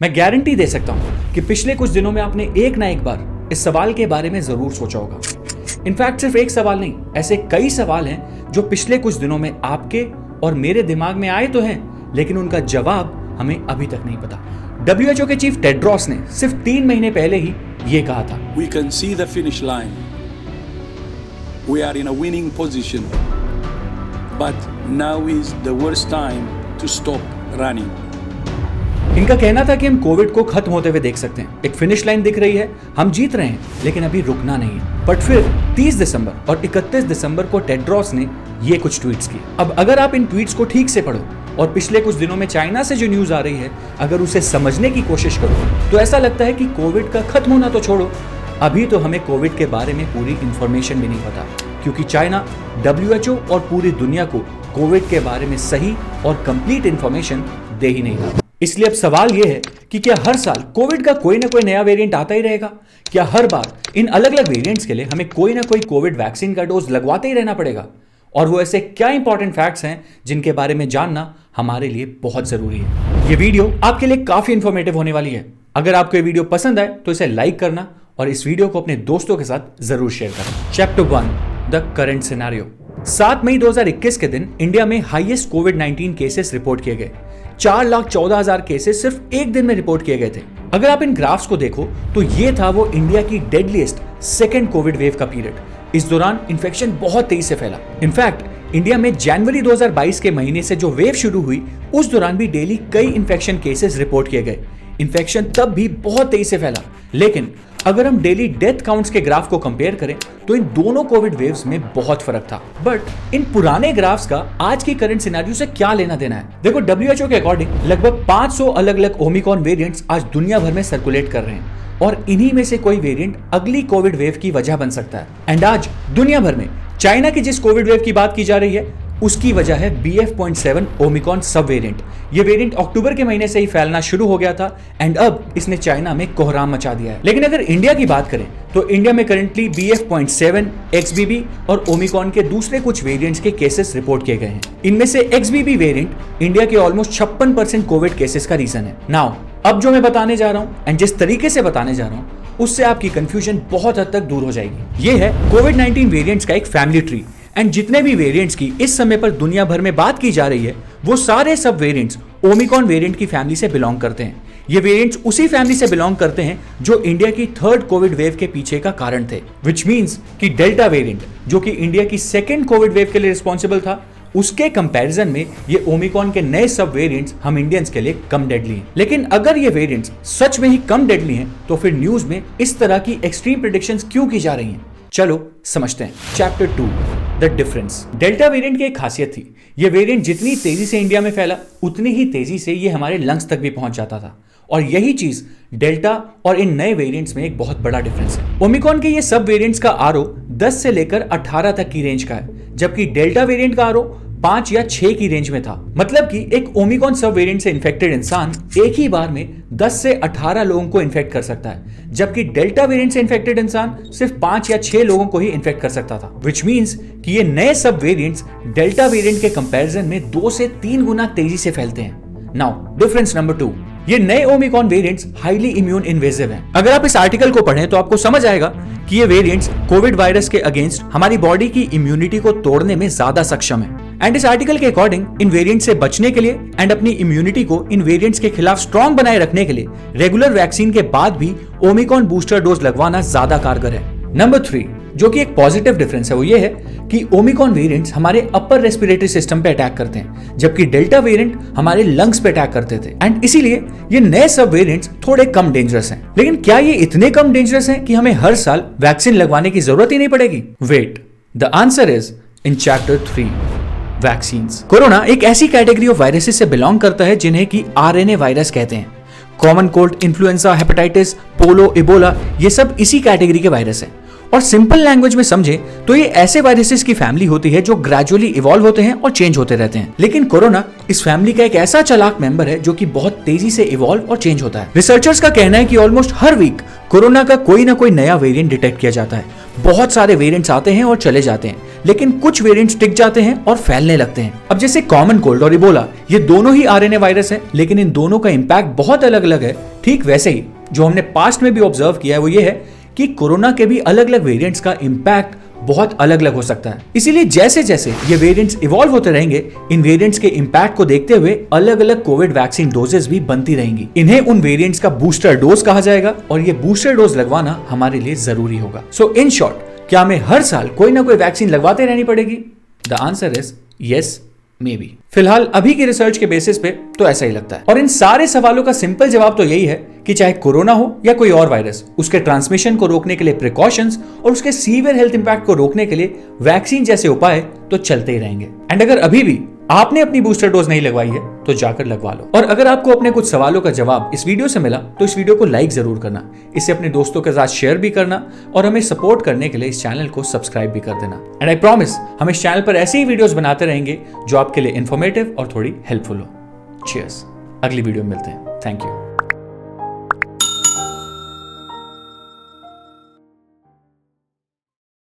मैं गारंटी दे सकता हूं कि पिछले कुछ दिनों में आपने एक ना एक बार इस सवाल के बारे में जरूर सोचा होगा। इनफैक्ट सिर्फ एक सवाल नहीं, ऐसे कई सवाल हैं जो पिछले कुछ दिनों में आपके और मेरे दिमाग में आए तो हैं, लेकिन उनका जवाब हमें अभी तक नहीं पता। WHO के चीफ टेड्रोस ने सिर्फ 3 महीने पहले ही ये कहा था, We can see the finish line. We are in a winning position. But now is the worst time to stop running. इनका कहना था कि हम कोविड को खत्म होते हुए देख सकते हैं, एक फिनिश लाइन दिख रही है, हम जीत रहे हैं, लेकिन अभी रुकना नहीं है। बट फिर 30 दिसंबर और 31 दिसंबर को टेड्रोस ने ये कुछ ट्वीट्स किए। अब अगर आप इन ट्वीट्स को ठीक से पढ़ो और पिछले कुछ दिनों में चाइना से जो न्यूज आ रही है अगर उसे समझने की कोशिश करो तो ऐसा लगता है कि कोविड का खत्म होना तो छोड़ो, अभी तो हमें कोविड के बारे में पूरी इंफॉर्मेशन भी नहीं पता, क्योंकि चाइना WHO और पूरी दुनिया को कोविड के बारे में सही और कंप्लीट इंफॉर्मेशन दे ही नहीं रहा। इसलिए अब सवाल यह है कि क्या हर साल कोविड का कोई ना कोई नया वेरिएंट आता ही रहेगा? क्या हर बार इन अलग अलग वेरिएंट्स के लिए हमें कोई ना कोई कोविड वैक्सीन का डोज लगवाते ही रहना पड़ेगा? और वो ऐसे क्या इंपॉर्टेंट फैक्ट्स हैं जिनके बारे में जानना हमारे लिए बहुत जरूरी है। ये वीडियो आपके लिए काफी इंफॉर्मेटिव होने वाली है। अगर आपको ये वीडियो पसंद आए तो इसे लाइक करना और इस वीडियो को अपने दोस्तों के साथ जरूर शेयर करना। Chapter 1, the current scenario. 7 मई 2021 के दिन इंडिया में हाईएस्ट कोविड-19 केसेस रिपोर्ट किए गए। 4,14,000 केसेस सिर्फ एक दिन में रिपोर्ट किए गए थे। अगर आप इन ग्राफ्स को देखो तो ये था वो इंडिया की डेडलीस्ट सेकेंड कोविड वेव का पीरियड। इस दौरान इन्फेक्शन बहुत तेजी से फैला। इनफैक्ट इंडिया में जनवरी 2022 के महीने से जो वेव शुरू हुई उस दौरान भी डेली कई इन्फेक्शन केसेस रिपोर्ट किए गए। इन्फेक्शन तब भी बहुत तेजी से फैला, लेकिन अगर हम डेली डेथ काउंट्स के ग्राफ को कंपेयर करें तो इन दोनों कोविड वेव्स में बहुत फर्क था। बट इन पुराने ग्राफ्स का आज की करंट सिनेरियो से क्या लेना देना है? देखो, WHO के अकॉर्डिंग लगभग 500 अलग अलग ओमिक्रॉन वेरिएंट्स आज दुनिया भर में सर्कुलेट कर रहे हैं और इन्हीं में से कोई वेरिएंट अगली कोविड वेव की वजह बन सकता है। एंड आज दुनिया भर में चाइना की जिस कोविड वेव की बात की जा रही है उसकी वजह है BF.7 ओमिक्रॉन सब वेरिएंट। ये वेरिएंट अक्टूबर के महीने से ही फैलना शुरू हो गया था एंड अब इसने चाइना में कोहराम मचा दिया है। लेकिन अगर इंडिया की बात करें तो इंडिया में करंटली BF.7, XBB और ओमिक्रॉन के दूसरे कुछ वेरिएंट्स के केसेस रिपोर्ट किए गए हैं। इनमें से XBB वेरिएंट इंडिया के ऑलमोस्ट 56% कोविड केसेस का रीजन है। नाउ अब जो मैं बताने जा रहा हूं एंड जिस तरीके से बताने जा रहा हूं उससे आपकी कंफ्यूजन बहुत हद तक दूर हो जाएगी। ये है कोविड-19 वेरिएंट्स का एक फैमिली ट्री एंड जितने भी वेरिएंट्स की इस समय पर दुनिया भर में बात की जा रही है वो सारे सब वेरिएंट्स ओमिक्रॉन वेरिएंट की फैमिली से बिलोंग करते हैं। ये वेरिएंट्स उसी फैमिली से बिलोंग करते हैं जो इंडिया की 3rd कोविड वेव के पीछे का कारण थे, विच मींस कि डेल्टा वेरिएंट जो कि इंडिया की 2nd कोविड वेव के लिए रिस्पॉन्सिबल था, उसके कंपैरिजन में ये ओमिक्रॉन के नए सब वेरिएंट्स हम इंडियंस के लिए कम डेडली हैं। लेकिन अगर ये वेरिएंट्स सच में ही कम डेडली हैं तो फिर न्यूज में इस तरह की एक्सट्रीम प्रेडिक्शंस क्यों की जा रही हैं? चलो समझते हैं। Chapter 2, the difference. Delta variant की एक खासियत थी, ये वेरिएंट जितनी तेजी से इंडिया में फैला उतनी ही तेजी से ये हमारे लंग्स तक भी पहुंच जाता था और यही चीज डेल्टा और इन नए वेरिएंट्स में एक बहुत बड़ा डिफरेंस है। ओमिक्रॉन के ये सब वेरिएंट्स का आरओ 10 से लेकर 18 तक की रेंज का है, जबकि डेल्टा वेरिएंट का आरओ 5 या 6 की रेंज में था। मतलब कि एक ओमिक्रॉन सब वेरिएंट से इन्फेक्टेड इंसान एक ही बार में 10 से 18 लोगों को इन्फेक्ट कर सकता है, जबकि डेल्टा वेरिएंट से इन्फेक्टेड इंसान सिर्फ 5 या 6 लोगों को ही इन्फेक्ट कर सकता था। विच मींस कि ये नए सब वेरिएंट्स डेल्टा वेरिएंट के कंपैरिजन में 2 से 3 गुना तेजी से फैलते हैं। नाउ डिफरेंस नंबर 2, ये नए Omicron variants highly immune invasive हैं। अगर आप इस आर्टिकल को पढ़ें तो आपको समझ आएगा कि ये वेरिएंट्स कोविड वायरस के अगेंस्ट हमारी बॉडी की इम्यूनिटी को तोड़ने में ज्यादा सक्षम है। एंड इस आर्टिकल के अकॉर्डिंग इन वेरिएंट से बचने के लिए एंड अपनी इम्यूनिटी को इन वेरिएंट्स के खिलाफ स्ट्रॉन्ग बनाए रखने के लिए रेगुलर वैक्सीन के बाद भी ओमिक्रॉन बूस्टर डोज लगवाना ज्यादा कारगर है। नंबर 3, जो कि एक पॉजिटिव डिफरेंस है, वो ये है कि ओमिक्रॉन वेरिएंट्स हमारे अपर रेस्पिरेटरी सिस्टम पे अटैक करते हैं, जबकि डेल्टा वेरिएंट हमारे लंग्स पे अटैक करते थे। एंड इसीलिए ये नए सब वेरिएंट्स थोड़े कम डेंजरस हैं। लेकिन क्या ये इतने कम डेंजरस हैं कि हमें हर साल वैक्सीन लगवाने की जरूरत ही नहीं पड़ेगी? Wait, the answer is in chapter 3, vaccines. कोरोना एक ऐसी कैटेगरी ऑफ वायरसेस से बिलोंग करता है जिन्हें कि RNA वायरस कहते हैं। Common cold, influenza, hepatitis, polio, Ebola ये सब इसी कैटेगरी के वायरस हैं। और सिंपल लैंग्वेज में समझे तो ये ऐसे वायरसेस की फैमिली होती है जो ग्रेजुअली इवॉल्व होते हैं और चेंज होते रहते हैं। लेकिन कोरोना इस फैमिली का एक ऐसा चालाक मेंबर है जो कि बहुत तेजी से इवॉल्व और चेंज होता है। रिसर्चर्स का कहना है कि ऑलमोस्ट हर वीक कोरोना का कोई ना कोई नया वेरिएंट डिटेक्ट किया जाता है। बहुत सारे वेरिएंट्स आते हैं और चले जाते हैं, लेकिन कुछ वेरिएंट्स टिक जाते हैं और फैलने लगते हैं। अब जैसे कॉमन कोल्ड और इबोला, ये दोनों ही RNA वायरस है, लेकिन इन दोनों का इंपैक्ट बहुत अलग अलग है ठीक वैसे ही जो हमने पास्ट में भी ऑब्जर्व किया है वो ये है कि कोरोना के भी अलग अलग वेरिएंट्स का इंपैक्ट बहुत अलग अलग हो सकता है। इसीलिए जैसे जैसे ये वेरिएंट्स इवॉल्व होते रहेंगे, इन वेरिएंट्स के इंपैक्ट को देखते हुए अलग अलग कोविड वैक्सीन डोजेस भी बनती रहेंगी। इन्हें उन वेरिएंट्स का बूस्टर डोज कहा जाएगा और ये बूस्टर डोज लगवाना हमारे लिए जरूरी होगा। सो इन शॉर्ट, क्या हमें हर साल कोई ना कोई वैक्सीन लगवाते रहनी पड़ेगी? The answer is yes, may be. फिलहाल अभी की रिसर्च के बेसिस पे तो ऐसा ही लगता है। और इन सारे सवालों का सिंपल जवाब तो यही है कि चाहे कोरोना हो या कोई और वायरस, उसके ट्रांसमिशन को रोकने के लिए प्रिकॉशंस और उसके सीवियर हेल्थ इंपैक्ट को रोकने के लिए वैक्सीन जैसे उपाय तो चलते ही रहेंगे। एंड अगर अभी भी आपने अपनी बूस्टर डोज नहीं लगवाई है तो जाकर लगवा लो। और अगर आपको अपने कुछ सवालों का जवाब इस वीडियो से मिला तो इस वीडियो को लाइक जरूर करना, इसे अपने दोस्तों के साथ शेयर भी करना और हमें सपोर्ट करने के लिए इस चैनल को सब्सक्राइब भी कर देना। एंड आई प्रॉमिस, हम इस चैनल पर ऐसे ही वीडियोस बनाते रहेंगे जो आपके लिए इंफॉर्मेटिव और थोड़ी हेल्पफुल हो। चीयर्स, अगली वीडियो में मिलते हैं। Thank you.